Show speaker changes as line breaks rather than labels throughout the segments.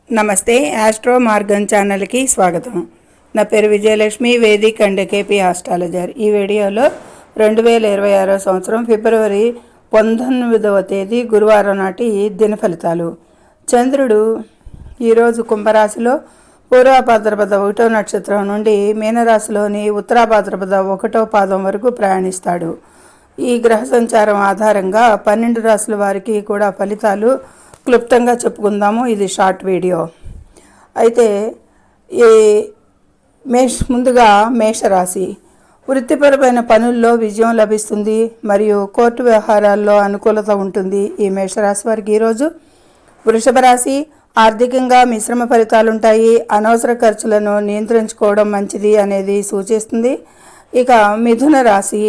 నమస్తే, astro Morgan ఛానల్కి స్వాగతం. నా పేరు Vijayalakshmi, Vedic and KP astrologer. ఈ వీడియోలో 2026 సంవత్సరం ఫిబ్రవరి 19వ తేదీ గురువారం నాటి దిన ఫలితాలు. చంద్రుడు ఈరోజు కుంభరాశిలో పూర్వభాద్రపద 1వ నక్షత్రం నుండి మీనరాశిలోని ఉత్తరాభాద్రపద 1వ పాదం వరకు ప్రయాణిస్తాడు. ఈ గ్రహ సంచారం ఆధారంగా 12 రాశుల వారికి కూడా ఫలితాలు క్లుప్తంగా చెప్పుకుందాము. ఇది షార్ట్ వీడియో. అయితే ఈ ముందుగా మేషరాశి. వృత్తిపరమైన పనుల్లో విజయం లభిస్తుంది మరియు కోర్టు వ్యవహారాల్లో అనుకూలత ఉంటుంది. ఈ మేషరాశి వారికి ఈరోజు. వృషభ రాశి. ఆర్థికంగా మిశ్రమ ఫలితాలుంటాయి. అనవసర ఖర్చులను నియంత్రించుకోవడం మంచిది అనేది సూచిస్తుంది. ఇక మిథున రాశి.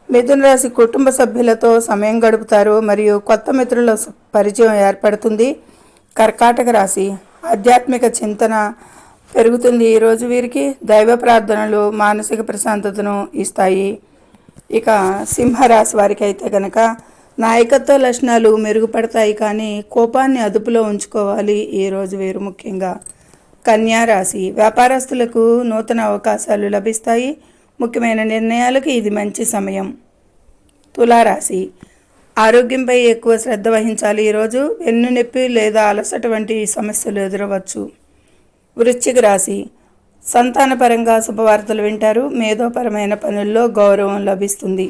మిథున రాశి కుటుంబ సభ్యులతో సమయం గడుపుతారు మరియు కొత్త మిత్రుల పరిచయం ఏర్పడుతుంది. కర్కాటక రాశి. ఆధ్యాత్మిక చింతన పెరుగుతుంది. ఈరోజు వీరికి దైవ ప్రార్థనలు మానసిక ప్రశాంతతను ఇస్తాయి. ఇక సింహరాశి వారికి అయితే కనుక నాయకత్వ లక్షణాలు మెరుగుపడతాయి, కానీ కోపాన్ని అదుపులో ఉంచుకోవాలి ఈరోజు వీరు ముఖ్యంగా. కన్యా రాశి. వ్యాపారస్తులకు నూతన అవకాశాలు లభిస్తాయి. ముఖ్యమైన నిర్ణయాలకు ఇది మంచి సమయం. తులారాశి. ఆరోగ్యంపై ఎక్కువ శ్రద్ధ వహించాలి. ఈరోజు వెన్నునొప్పి లేదా అలసట వంటి సమస్యలు ఎదురవచ్చు. వృశ్చిక రాశి. సంతానపరంగా శుభవార్తలు వింటారు. మేధోపరమైన పనుల్లో గౌరవం లభిస్తుంది.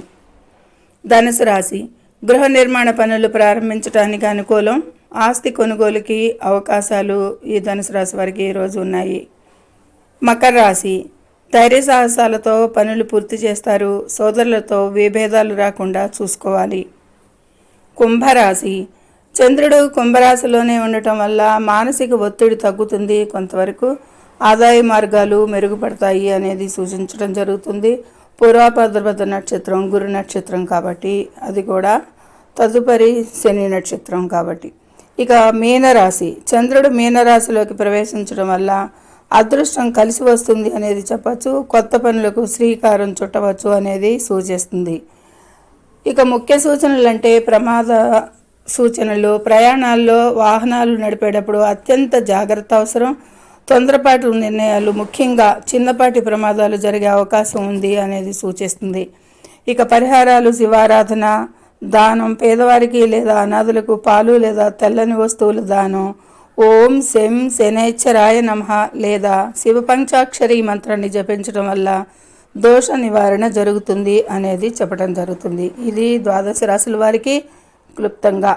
ధనుసు రాశి. గృహ నిర్మాణ పనులు ప్రారంభించడానికి అనుకూలం. ఆస్తి కొనుగోలుకి అవకాశాలు ఈ ధనుసు రాశి వారికి ఈరోజు ఉన్నాయి. మకర రాశి. ధైర్య సాహసాలతో పనులు పూర్తి చేస్తారు. సోదరులతో విభేదాలు రాకుండా చూసుకోవాలి. కుంభరాశి. చంద్రుడు కుంభరాశిలోనే ఉండటం వల్ల మానసిక ఒత్తిడి తగ్గుతుంది. కొంతవరకు ఆదాయ మార్గాలు మెరుగుపడతాయి అనేది సూచించడం జరుగుతుంది. పూర్వభాద్రపద నక్షత్రం గురు నక్షత్రం కాబట్టి, అది కూడా తదుపరి శని నక్షత్రం కాబట్టి. ఇక మీనరాశి. చంద్రుడు మీనరాశిలోకి ప్రవేశించడం వల్ల అదృష్టం కలిసి వస్తుంది అనేది చెప్పచ్చు. కొత్త పనులకు శ్రీకారం చుట్టవచ్చు అనేది సూచిస్తుంది. ఇక ముఖ్య సూచనలు అంటే ప్రమాద సూచనలు. ప్రయాణాల్లో వాహనాలు నడిపేటప్పుడు అత్యంత జాగ్రత్త అవసరం. తొందరపాటు నిర్ణయాలు, ముఖ్యంగా చిన్నపాటి ప్రమాదాలు జరిగే అవకాశం ఉంది అనేది సూచిస్తుంది. ఇక పరిహారాలు, శివారాధన, దానం, పేదవారికి లేదా అనాథులకు పాలు లేదా తెల్లని వస్తువుల దానం, ఓం శం శనైశ్చరాయ నమః లేదా శివ పంచాక్షరి మంత్రాన్ని జపించడం వల్ల దోష నివారణ జరుగుతుంది అనేది చెప్పడం జరుగుతుంది. ఇది ద్వాదశ రాశుల వారికి క్లుప్తంగా.